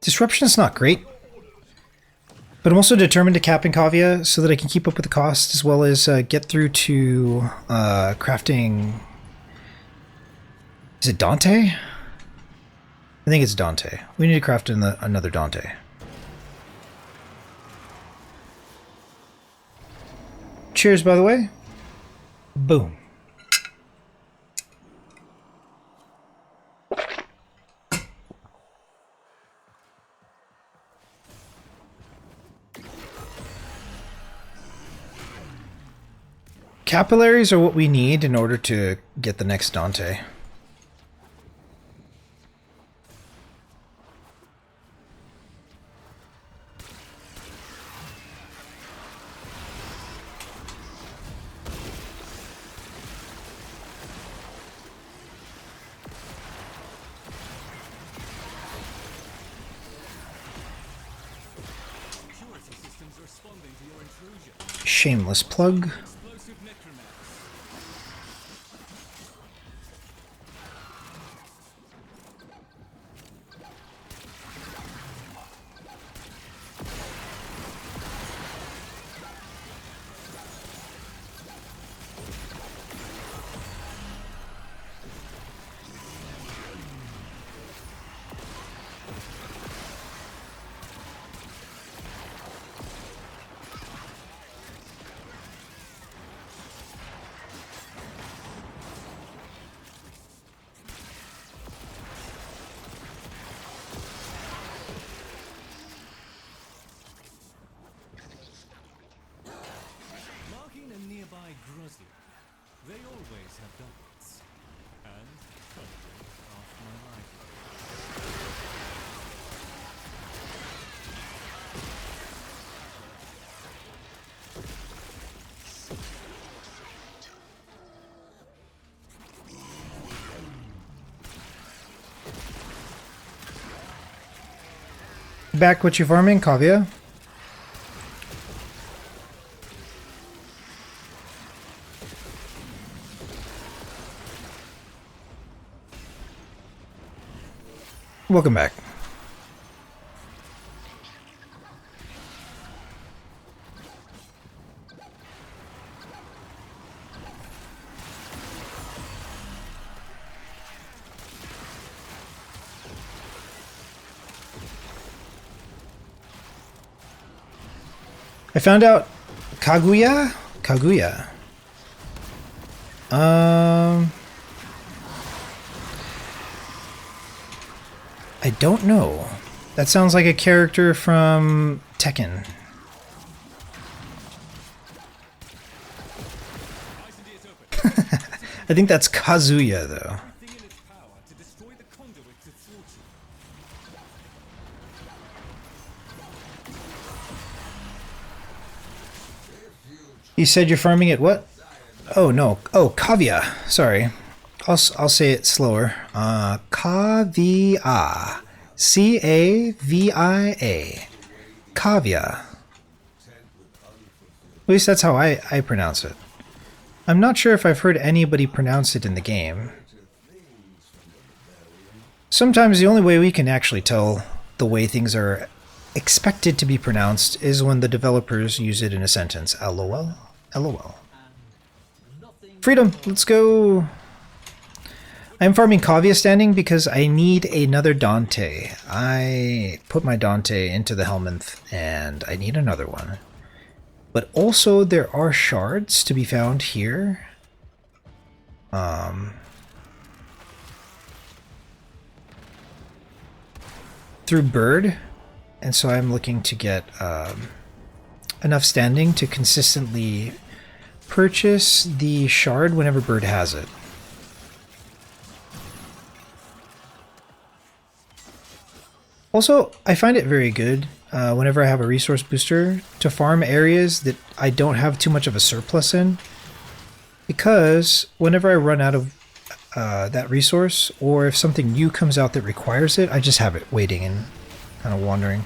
Disruption is not great, but I'm also determined to cap in Cavia so that I can keep up with the cost as well as get through to crafting. Is it Dante? I think it's Dante. We need to craft another Dante. Cheers, by the way. Boom. Capillaries are what we need in order to get the next Dante. Shameless plug. They always have doubles. And covering off my life. Back what you farming, Cavia? Welcome back. I found out Kaguya? Kaguya. I don't know. That sounds like a character from Tekken. I think that's Kazuya, though. You said you're farming it what? Oh, no. Oh, Cavia. Sorry. I'll say it slower. Cavia. C-A-V-I-A. Cavia. At least that's how I pronounce it. I'm not sure if I've heard anybody pronounce it in the game. Sometimes the only way we can actually tell the way things are expected to be pronounced is when the developers use it in a sentence. LOL. LOL. Freedom, let's go. I'm farming Cavia standing because I need another Dante. I put my Dante into the Helminth and I need another one. But also there are shards to be found here. Through Bird. And so I'm looking to get enough standing to consistently purchase the shard whenever Bird has it. Also, I find it very good whenever I have a resource booster to farm areas that I don't have too much of a surplus in, because whenever I run out of that resource, or if something new comes out that requires it, I just have it waiting and kind of wandering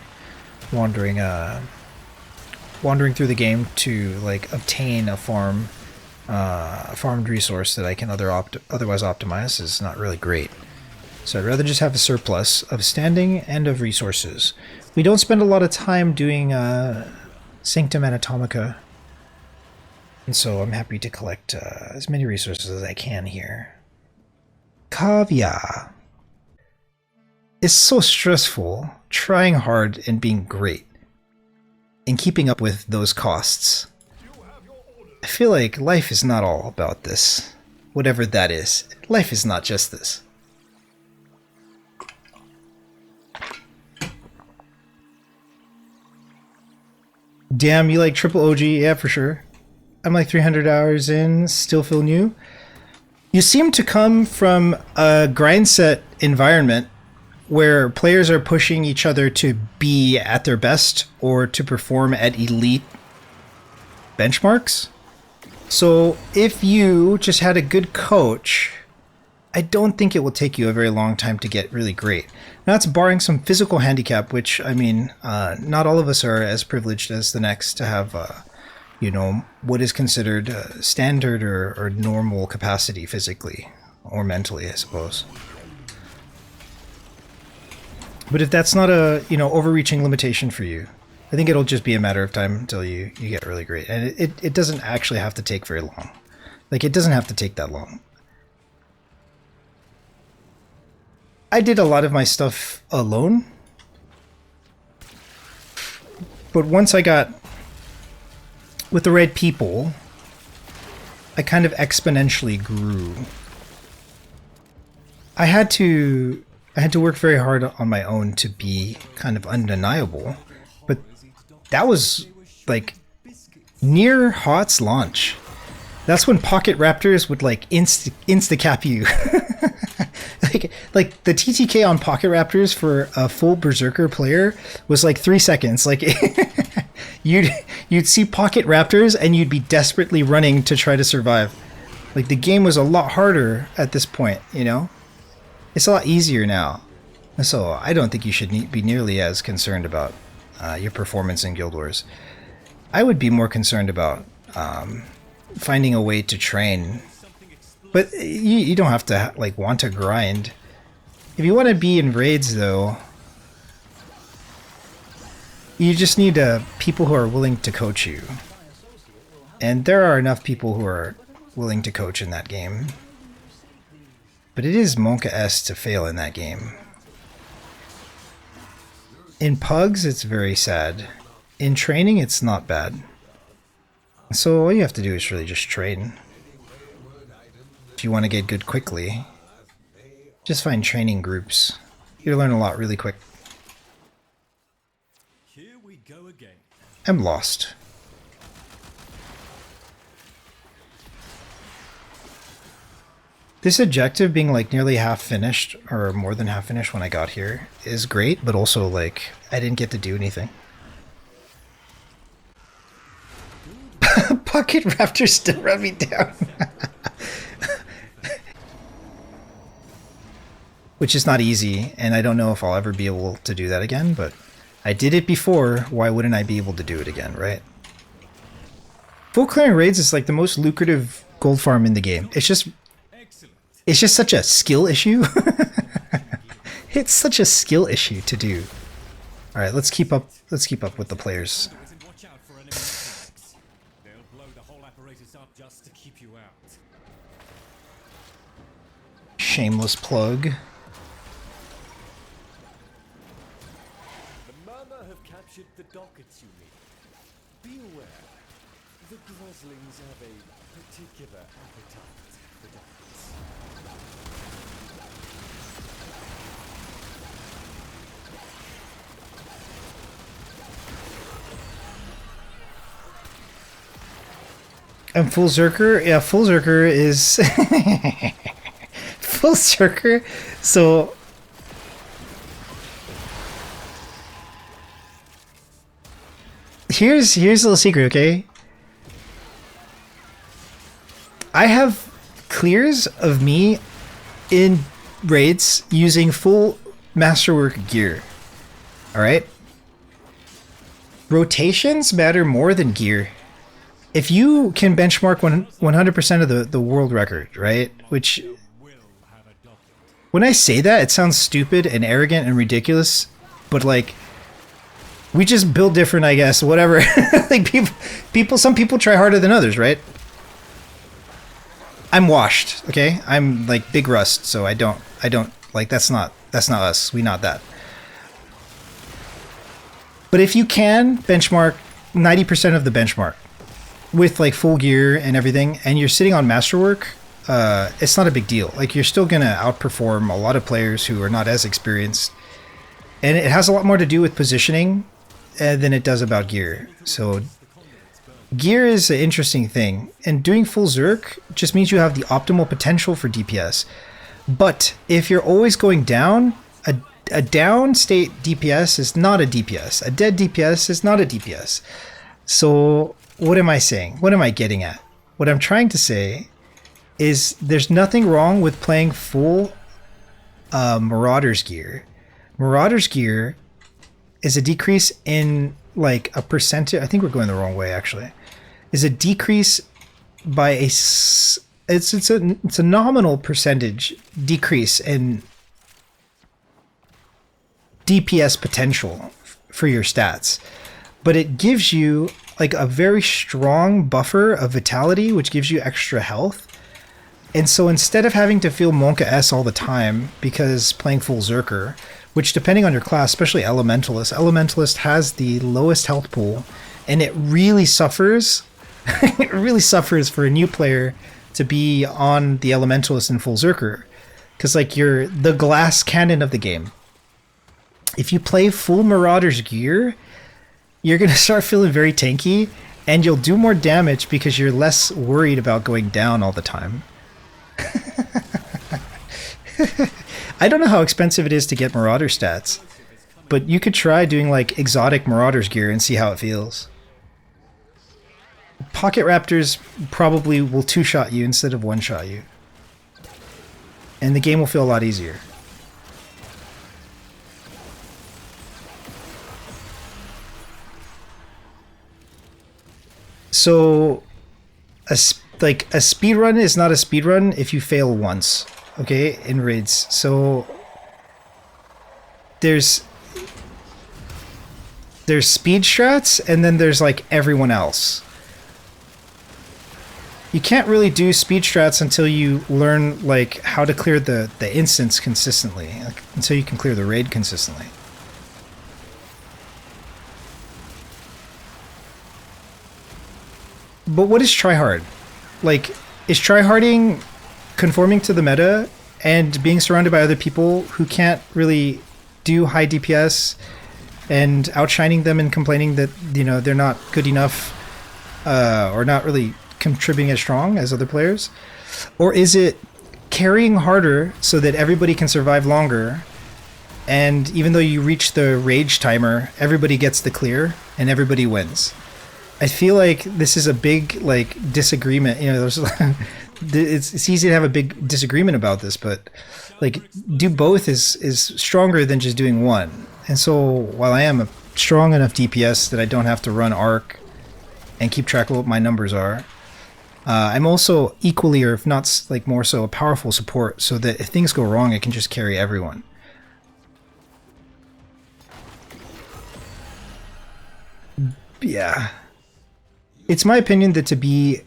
through the game to like obtain a farmed resource that I can otherwise optimize is not really great. So I'd rather just have a surplus of standing and of resources. We don't spend a lot of time doing Sanctum Anatomica. And so I'm happy to collect as many resources as I can here. Cavia. It's so stressful trying hard and being great and keeping up with those costs. I feel like life is not all about this. Whatever that is. Life is not just this. Damn, you like triple OG? Yeah, for sure. I'm like 300 hours in, still feel new. You seem to come from a grind set environment where players are pushing each other to be at their best or to perform at elite benchmarks. So if you just had a good coach, I don't think it will take you a very long time to get really great. Now, that's barring some physical handicap, which, I mean, not all of us are as privileged as the next to have, you know, what is considered standard or normal capacity physically or mentally, I suppose. But if that's not a, you know, overreaching limitation for you, I think it'll just be a matter of time until you get really great. And it doesn't actually have to take very long. Like, it doesn't have to take that long. I did a lot of my stuff alone. But once I got with the right people, I kind of exponentially grew. I had to work very hard on my own to be kind of undeniable, but that was like near HOTS launch. That's when Pocket Raptors would like insta-cap you. like the TTK on Pocket Raptors for a full Berserker player was like 3 seconds. Like you'd see Pocket Raptors and you'd be desperately running to try to survive. Like the game was a lot harder at this point, you know? It's a lot easier now. So I don't think you should be nearly as concerned about your performance in Guild Wars. I would be more concerned about finding a way to train. But you don't have to like want to grind. If you want to be in raids though, you just need people who are willing to coach you. And there are enough people who are willing to coach in that game. But it is Monka-esque to fail in that game. In pugs, it's very sad. In training, it's not bad. So all you have to do is really just train. If you want to get good quickly, just find training groups. You'll learn a lot really quick. Here we go again. I'm lost. This objective being like nearly half finished, or more than half finished when I got here, is great, but also like, I didn't get to do anything. Pocket Raptors still run me down. Which is not easy, and I don't know if I'll ever be able to do that again, but I did it before, why wouldn't I be able to do it again, right? Full clearing raids is like the most lucrative gold farm in the game. It's just such a skill issue. It's such a skill issue to do. All right, let's keep up with the players. Watch out for enemy tactics. They'll blow the whole apparatus up just to keep you out. Shameless plug. The Mama have captured the dockets you need. Be aware, the Groslings have a particular appetite for dockets. And Full Zerker? Yeah, Full Zerker is... Full Zerker? So... Here's a little secret, okay? I have clears of me in raids using full Masterwork gear. Alright? Rotations matter more than gear. If you can benchmark 100% of the world record, right? Which When I say that, it sounds stupid and arrogant and ridiculous, but like, we just build different, I guess, whatever. Like some people try harder than others, right? I'm washed, okay? I'm like big rust, so I don't, like, that's not us. We not that. But if you can benchmark 90% of the benchmark with like full gear and everything, and you're sitting on masterwork, it's not a big deal. Like, you're still gonna outperform a lot of players who are not as experienced, and it has a lot more to do with positioning than it does about gear. So gear is an interesting thing, and doing full Zerk just means you have the optimal potential for DPS. But if you're always going down, a down state DPS is not a DPS. A dead DPS is not a DPS. So what am I saying? What am I getting at? What I'm trying to say is there's nothing wrong with playing full Marauder's gear. Marauder's gear is a decrease in like a percentage. I think we're going the wrong way actually. Is a decrease by it's a nominal percentage decrease in DPS potential for your stats, but it gives you like a very strong buffer of vitality, which gives you extra health. And so instead of having to feel Monka S all the time because playing full Zerker, which depending on your class, especially Elementalist has the lowest health pool, and it really suffers. It really suffers for a new player to be on the Elementalist in full Zerker, because like you're the glass cannon of the game. If you play full Marauder's gear, you're going to start feeling very tanky, and you'll do more damage because you're less worried about going down all the time. I don't know how expensive it is to get Marauder stats, but you could try doing like exotic Marauder's gear and see how it feels. Pocket Raptors probably will two-shot you instead of one-shot you. And the game will feel a lot easier. So, a speedrun is not a speedrun if you fail once, okay, in raids. So, there's speed strats, and then there's like everyone else. You can't really do speed strats until you learn like how to clear the instance consistently, like, until you can clear the raid consistently. But what is tryhard? Like, is tryharding conforming to the meta and being surrounded by other people who can't really do high DPS and outshining them and complaining that, you know, they're not good enough or not really contributing as strong as other players? Or is it carrying harder so that everybody can survive longer, and even though you reach the rage timer, everybody gets the clear and everybody wins? I feel like this is a big like disagreement. You know, there's it's easy to have a big disagreement about this, but like do both is stronger than just doing one. And so while I am a strong enough DPS that I don't have to run arc and keep track of what my numbers are, I'm also equally, or if not like more so, a powerful support, so that if things go wrong, I can just carry everyone. Yeah. It's my opinion that to be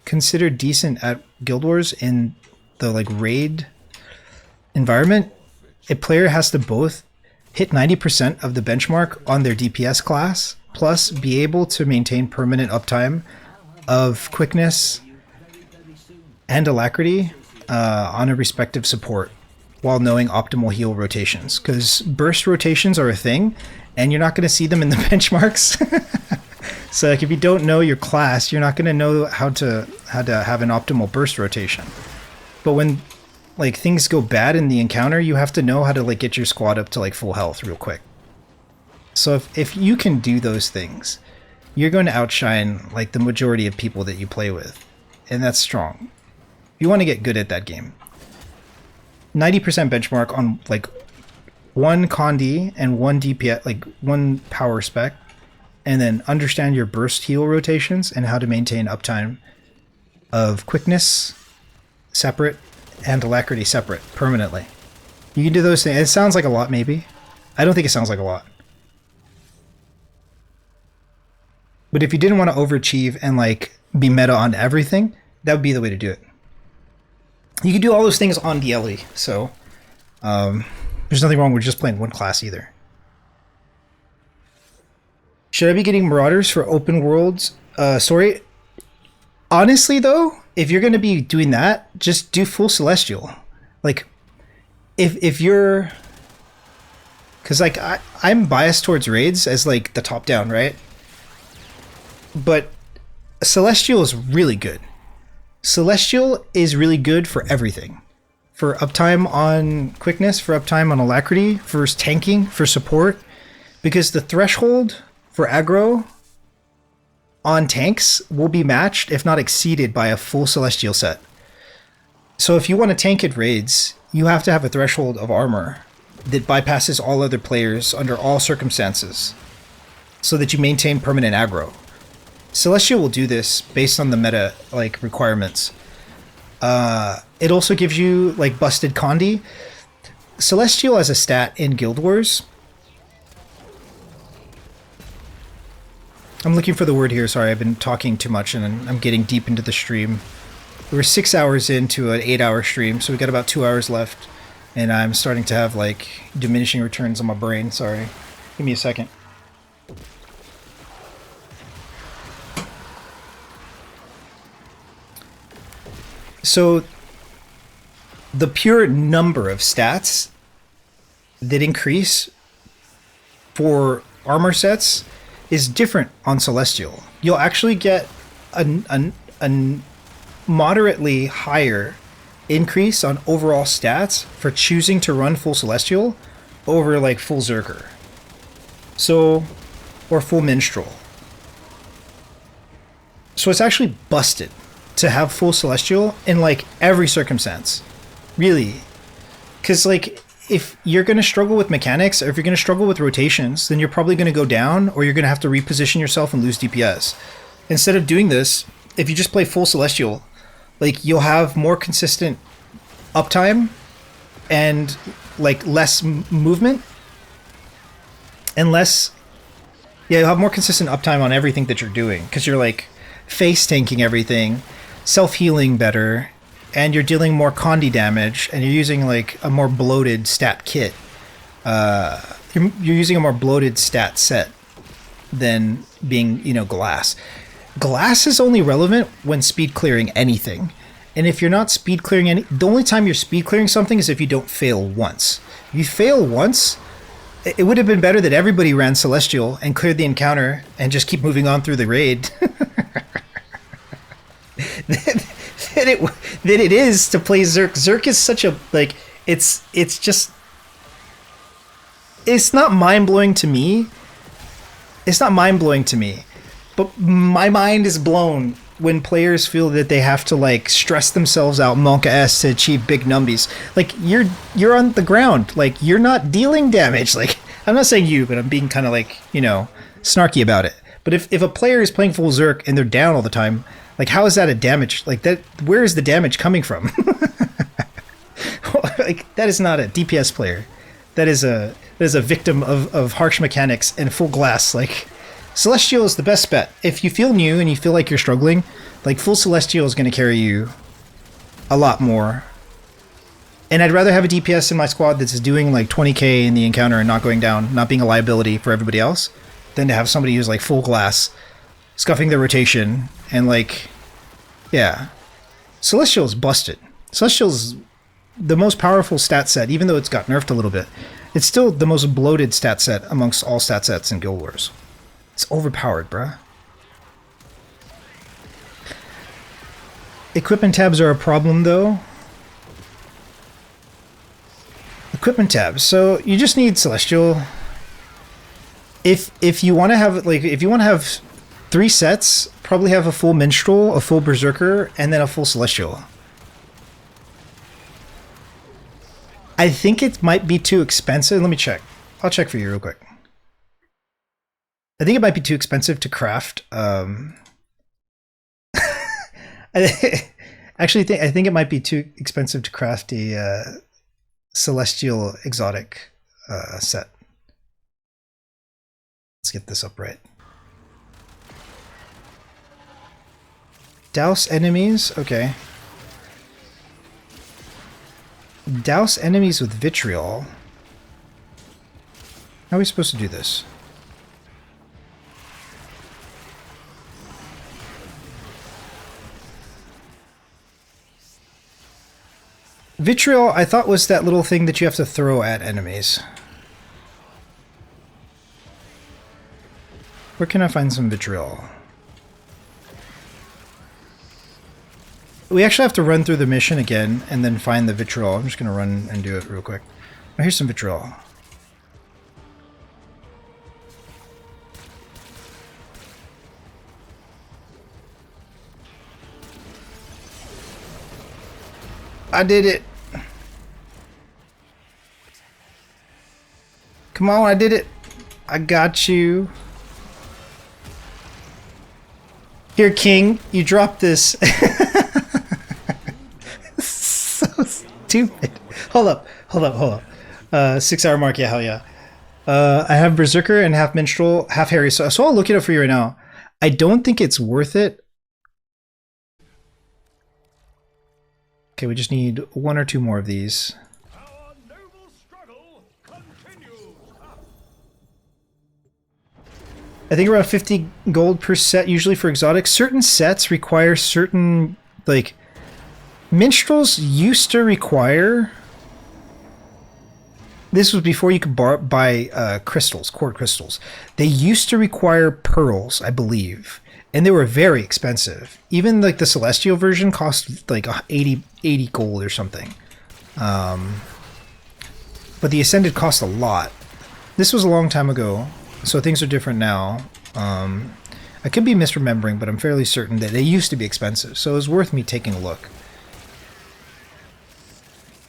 considered decent at Guild Wars in the like raid environment, a player has to both hit 90% of the benchmark on their DPS class, plus be able to maintain permanent uptime of quickness and alacrity on a respective support, while knowing optimal heal rotations. Because burst rotations are a thing, and you're not going to see them in the benchmarks. So like if you don't know your class, you're not going to know how to have an optimal burst rotation. But when like things go bad in the encounter, you have to know how to like get your squad up to like full health real quick. So if you can do those things, you're going to outshine like the majority of people that you play with, and that's strong. You want to get good at that game. 90% benchmark on like one Condi and one DPS, like one power spec, and then understand your burst heal rotations and how to maintain uptime of quickness separate and alacrity separate permanently. You can do those things. It sounds like a lot, maybe. I don't think it sounds like a lot. But if you didn't want to overachieve and like be meta on everything, that would be the way to do it. You can do all those things on DLE, so there's nothing wrong with just playing one class either. Should I be getting Marauders for open worlds story? Honestly, though, if you're going to be doing that, just do full Celestial. Like, if you're... Because, like, I'm biased towards raids as, like, the top-down, right? But Celestial is really good. Celestial is really good for everything. For uptime on quickness, for uptime on alacrity, for tanking, for support. Because the threshold for aggro on tanks will be matched, if not exceeded, by a full Celestial set. So if you want to tank at raids, you have to have a threshold of armor that bypasses all other players under all circumstances, so that you maintain permanent aggro. Celestial will do this based on the meta like requirements. It also gives you like busted Condi. Celestial as a stat in Guild Wars. I'm looking for the word here. Sorry, I've been talking too much and I'm getting deep into the stream. We're 6 hours into an 8-hour stream, so we got about 2 hours left, and I'm starting to have like diminishing returns on my brain. Sorry, give me a second. So the pure number of stats that increase for armor sets is different on Celestial. You'll actually get a moderately higher increase on overall stats for choosing to run full Celestial over like full Zerker. So, or full Minstrel. So it's actually busted to have full Celestial in like every circumstance. Really. Because like if you're going to struggle with mechanics, or if you're going to struggle with rotations, then you're probably going to go down, or you're going to have to reposition yourself and lose DPS. Instead of doing this, if you just play full Celestial, like you'll have more consistent uptime and like less movement and less, yeah, you'll have more consistent uptime on everything that you're doing, because you're like face tanking everything, self-healing better, and you're dealing more Condi damage, and you're using like a more bloated stat kit. You're using a more bloated stat set than being, you know, glass. Glass is only relevant when speed clearing anything. And if you're not speed clearing any, the only time you're speed clearing something is if you don't fail once. If you fail once, it would have been better that everybody ran Celestial and cleared the encounter and just keep moving on through the raid. That it is to play Zerk. Zerk is such a, like, it's just, it's not mind-blowing to me. It's not mind-blowing to me. But my mind is blown when players feel that they have to like stress themselves out Monka S to achieve big numbies. Like you're on the ground. Like you're not dealing damage. Like I'm not saying you, but I'm being kind of like, you know, snarky about it. But if a player is playing full Zerk and they're down all the time, like how is that a damage? Like that, where is the damage coming from? Like that is not a DPS player. That is a victim of harsh mechanics and full glass. Like Celestial is the best bet. If you feel new and you feel like you're struggling, like full Celestial is going to carry you a lot more. And I'd rather have a DPS in my squad that's doing like 20k in the encounter and not going down, not being a liability for everybody else, than to have somebody who's like full glass, scuffing their rotation, and like, yeah. Celestial is busted. Celestial's the most powerful stat set, even though it's got nerfed a little bit. It's still the most bloated stat set amongst all stat sets in Guild Wars. It's overpowered, bruh. Equipment tabs are a problem, though. Equipment tabs. So you just need Celestial. If you want to have like if you want to have 3 sets, probably have a full Minstrel, a full Berserker, and then a full Celestial. I think it might be too expensive. Let me check. I'll check for you real quick. I think it might be too expensive to craft. I think it might be too expensive to craft a celestial exotic set. Let's get this up right. Douse enemies, okay. Douse enemies with vitriol. How are we supposed to do this? Vitriol, I thought, was that little thing that you have to throw at enemies. Where can I find some vitriol? We actually have to run through the mission again and then find the vitriol. I'm just going to run and do it real quick. Oh, here's some vitriol. I did it. Come on, I did it. I got you. Here, King, you dropped this. So stupid. Hold up. 6 hour mark, yeah, hell yeah. I have Berserker and half Minstrel, half Harry, so I'll look it up for you right now. I don't think it's worth it. Okay, we just need 1 or 2 more of these. Our noble struggle continues. I think around 50 gold per set usually for exotics. Certain sets require certain, like, Minstrels used to require... This was before you could buy crystals, core crystals. They used to require pearls, I believe. And they were very expensive. Even like the Celestial version cost like 80 gold or something. But the Ascended cost a lot. This was a long time ago, so things are different now. I could be misremembering, but I'm fairly certain that they used to be expensive, so it was worth me taking a look.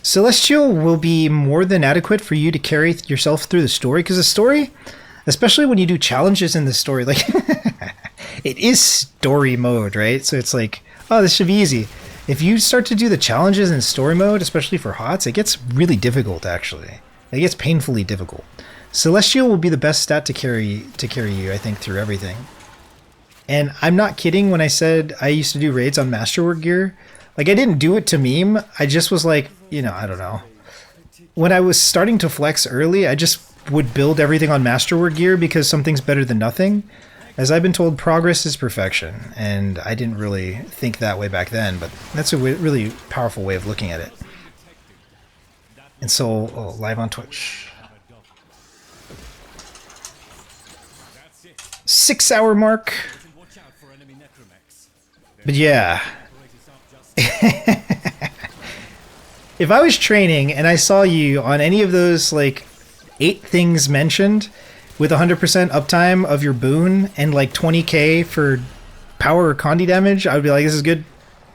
Celestial will be more than adequate for you to carry yourself through the story, because the story, especially when you do challenges in the story, like it is story mode, right? So it's like, oh, this should be easy. If you start to do the challenges in story mode, especially for HOTS, it gets really difficult, actually. It gets painfully difficult. Celestial will be the best stat to carry you, I think, through everything. And I'm not kidding when I said I used to do raids on Masterwork gear. Like, I didn't do it to meme. I just was like, you know, I don't know. When I was starting to flex early, I just would build everything on Masterwork gear because something's better than nothing. As I've been told, progress is perfection. And I didn't really think that way back then, but that's a really powerful way of looking at it. And so, oh, live on Twitch. 6 hour mark. But yeah. If I was training and I saw you on any of those like 8 things mentioned with 100% uptime of your boon and like 20k for power or condi damage, I would be like, this is good.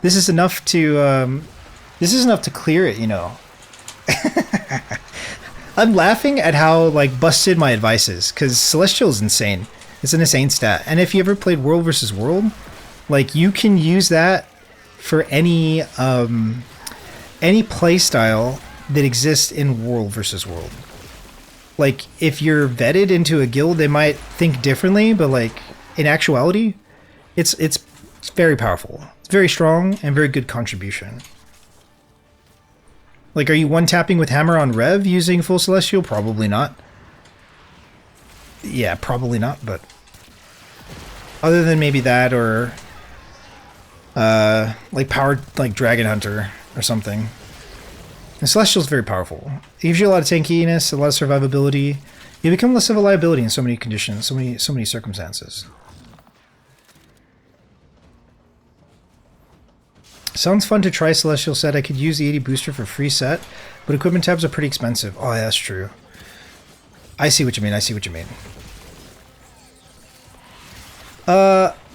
This is enough to clear it, you know. I'm laughing at how like busted my advice is, because Celestial is insane. It's an insane stat. And if you ever played World versus World, like you can use that for any play style that exists in World versus World. Like if you're vetted into a guild, they might think differently, but like in actuality, it's very powerful. It's very strong and very good contribution. Like, are you one-tapping with Hammer on Rev using Full Celestial? Probably not. Yeah, probably not, but... Other than maybe that, or... like, powered, like, Dragon Hunter, or something. And Celestial's very powerful. It gives you a lot of tankiness, a lot of survivability. You become less of a liability in so many conditions, so many circumstances. Sounds fun to try Celestial set. I could use the 80 booster for free set, but equipment tabs are pretty expensive. Oh, yeah, that's true. I see what you mean.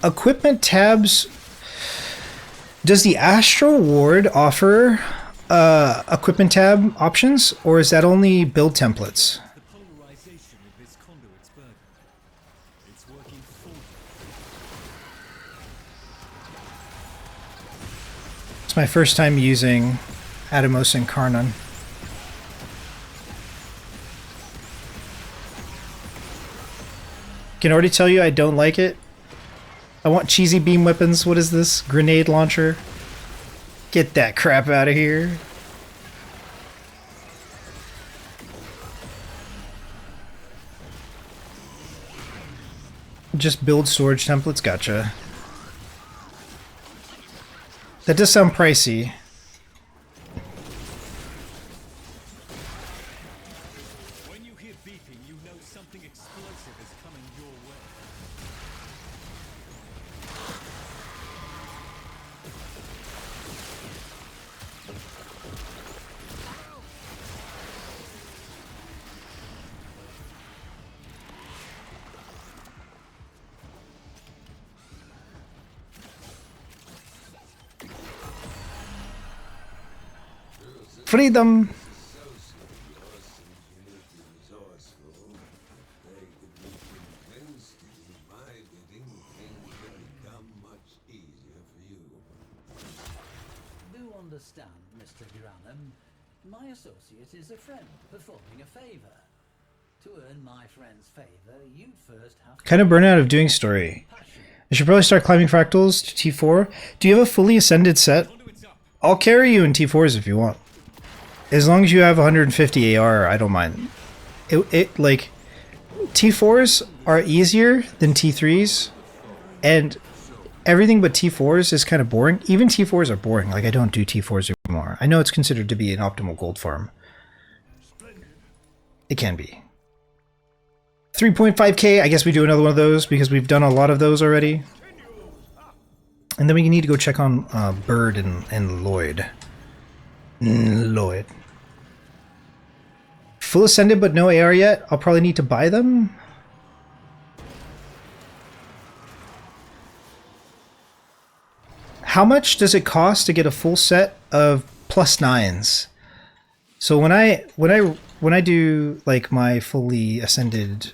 Equipment tabs... Does the Astro Ward offer equipment tab options, or is that only build templates? The polarization of this conduit's burden. It's working full. It's my first time using Atomos and Karnan. Can already tell you I don't like it. I want cheesy beam weapons. What is this? Grenade launcher? Get that crap out of here. Just build storage templates, gotcha. That does sound pricey. When you hear beeping, you know something explosive is coming your way. Freedom! Do understand, Mr. Granham, my associate is a friend performing a favor. To earn my friend's favor, you'd first have to Kind of burn out of doing story. I should probably start climbing fractals to T4. Do you have a fully ascended set? I'll carry you in T4s if you want. As long as you have 150 AR, I don't mind. Like, T4s are easier than T3s, and everything but T4s is kind of boring. Even T4s are boring. Like, I don't do T4s anymore. I know it's considered to be an optimal gold farm. It can be. 3.5k, I guess we do another one of those because we've done a lot of those already. And then we need to go check on Bird and Lloyd. Lloyd. Full ascended but no AR yet. I'll probably need to buy them. How much does it cost to get a full set of +9s? So when I do like my fully ascended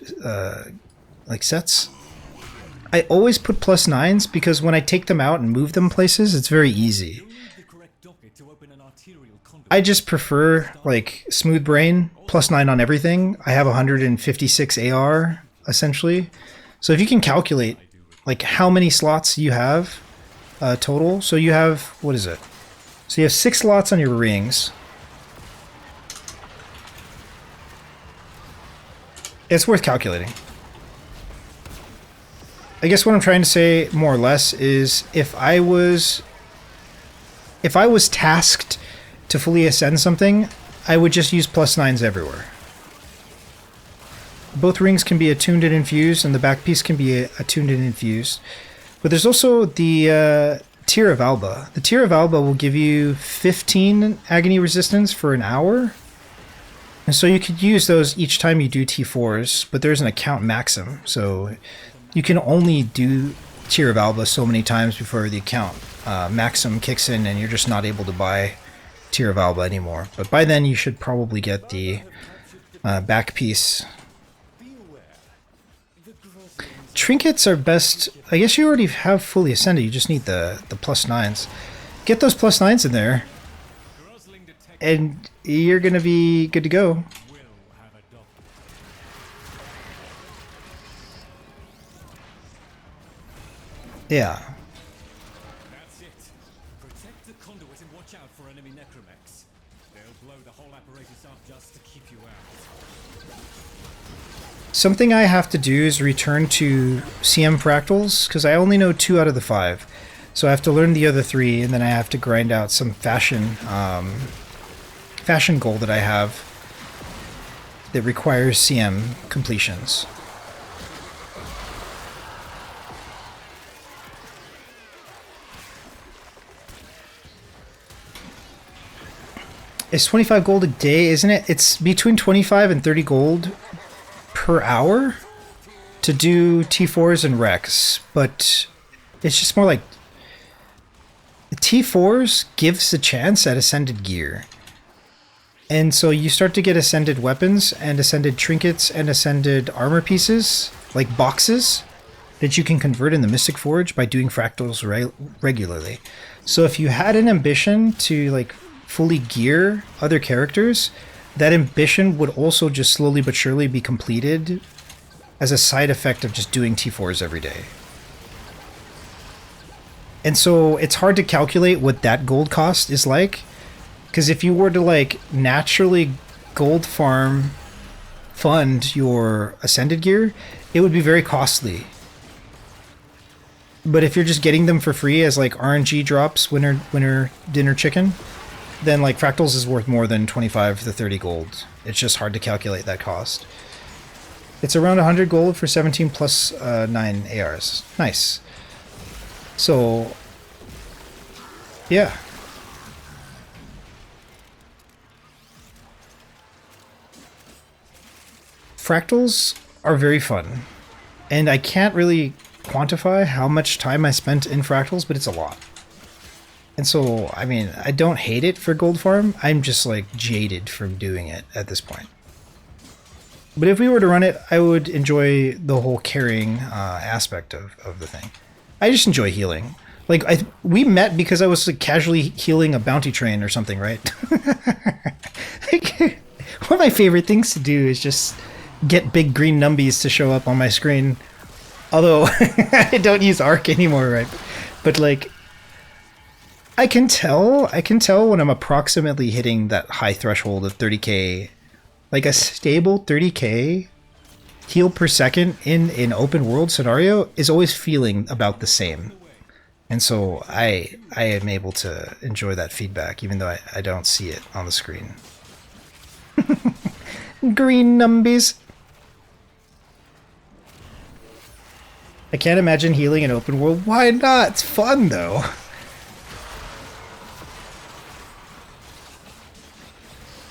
like sets, I always put +9s because when I take them out and move them places, it's very easy. I just prefer like smooth brain +9 on everything. I have 156 AR essentially. So if you can calculate like how many slots you have total, so you have, what is it? So you have 6 slots on your rings. It's worth calculating. I guess what I'm trying to say more or less is if I was tasked to fully ascend something, I would just use +9s everywhere. Both rings can be attuned and infused, and the back piece can be attuned and infused. But there's also the Tear of Alba. The Tear of Alba will give you 15 agony resistance for an hour. And so you could use those each time you do T4s, but there's an account maximum. So you can only do Tear of Alba so many times before the account maximum kicks in and you're just not able to buy Tear of Alba anymore. But by then you should probably get the back piece. Trinkets are best. I guess you already have fully ascended. You just need the +9s. Get those +9s in there, and you're gonna be good to go. Yeah. That's it. Protect the conduit and watch out for enemy necromechs. They'll blow the whole apparatus up just to keep you out. Something I have to do is return to CM fractals, because I only know 2 out of the 5. So I have to learn the other 3, and then I have to grind out some fashion goal that I have that requires CM completions. It's 25 gold a day, isn't it? It's between 25 and 30 gold per hour to do T4s and Rex, but it's just more like the T4s gives a chance at ascended gear. And so you start to get ascended weapons and ascended trinkets and ascended armor pieces, like boxes, that you can convert in the Mystic Forge by doing fractals regularly. So if you had an ambition to like fully gear other characters, that ambition would also just slowly but surely be completed as a side effect of just doing T4s every day. And so it's hard to calculate what that gold cost is like, because if you were to like naturally gold farm fund your ascended gear, it would be very costly. But if you're just getting them for free as like RNG drops, winner dinner chicken, then like Fractals is worth more than 25 to 30 gold. It's just hard to calculate that cost. It's around 100 gold for 17 plus 9 ARs. Nice. So, yeah. Fractals are very fun. And I can't really quantify how much time I spent in Fractals, but it's a lot. And so, I mean, I don't hate it for gold farm. I'm just like jaded from doing it at this point. But if we were to run it, I would enjoy the whole carrying aspect of the thing. I just enjoy healing. Like, we met because I was like, casually healing a bounty train or something, right? Like, one of my favorite things to do is just get big green numbies to show up on my screen. Although, I don't use Arc anymore, right? But like, I can tell when I'm approximately hitting that high threshold of 30k. Like a stable 30k heal per second in an open world scenario is always feeling about the same. And so I am able to enjoy that feedback even though I don't see it on the screen. Green numbies. I can't imagine healing in open world. Why not? It's fun though.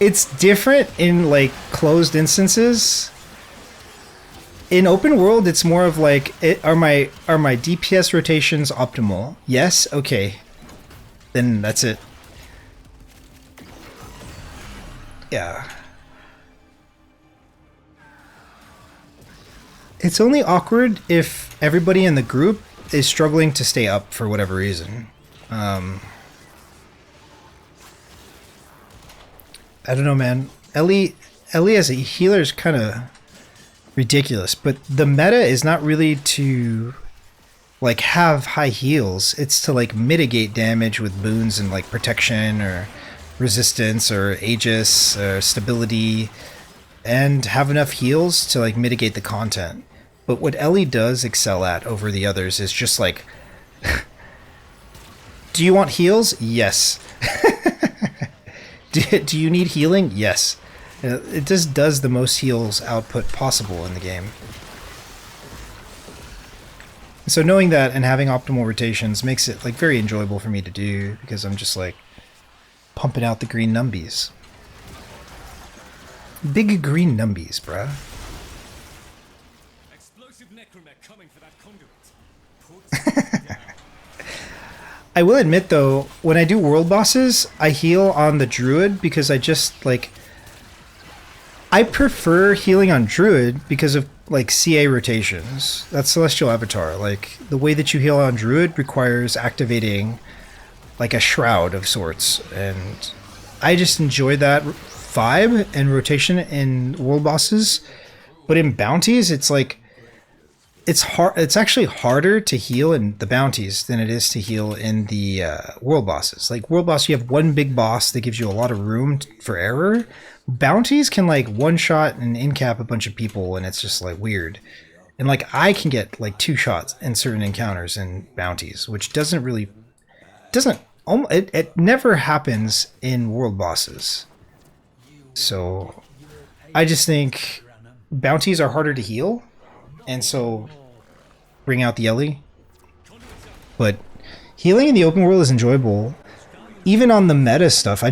It's different in like closed instances. In open world, it's more of like, are my DPS rotations optimal? Yes? Okay. Then that's it. Yeah. It's only awkward if everybody in the group is struggling to stay up for whatever reason. I don't know, man. Ellie as a healer is kind of ridiculous, but the meta is not really to like have high heals. It's to like mitigate damage with boons and like protection or resistance or Aegis or stability, and have enough heals to like mitigate the content. But what Ellie does excel at over the others is just like, do you want heals? Yes. Do you need healing? Yes. It just does the most heals output possible in the game. So knowing that and having optimal rotations makes it like very enjoyable for me to do, because I'm just like pumping out the green numbies. Big green numbies, bruh. Explosive necromech coming for that conduit. Put down. I will admit though, when I do world bosses, I heal on the druid because I just like, I prefer healing on druid because of like CA rotations. That's Celestial Avatar. Like the way that you heal on druid requires activating like a shroud of sorts, and I just enjoy that vibe and rotation in world bosses. But in bounties, it's like, it's hard. It's actually harder to heal in the bounties than it is to heal in the world bosses. Like world boss, you have one big boss that gives you a lot of room for error. Bounties can like one shot and in-cap a bunch of people, and it's just like weird. And like I can get like 2 shots in certain encounters in bounties, which it never happens in world bosses. So I just think bounties are harder to heal. And so, bring out the Ellie. But healing in the open world is enjoyable. Even on the meta stuff,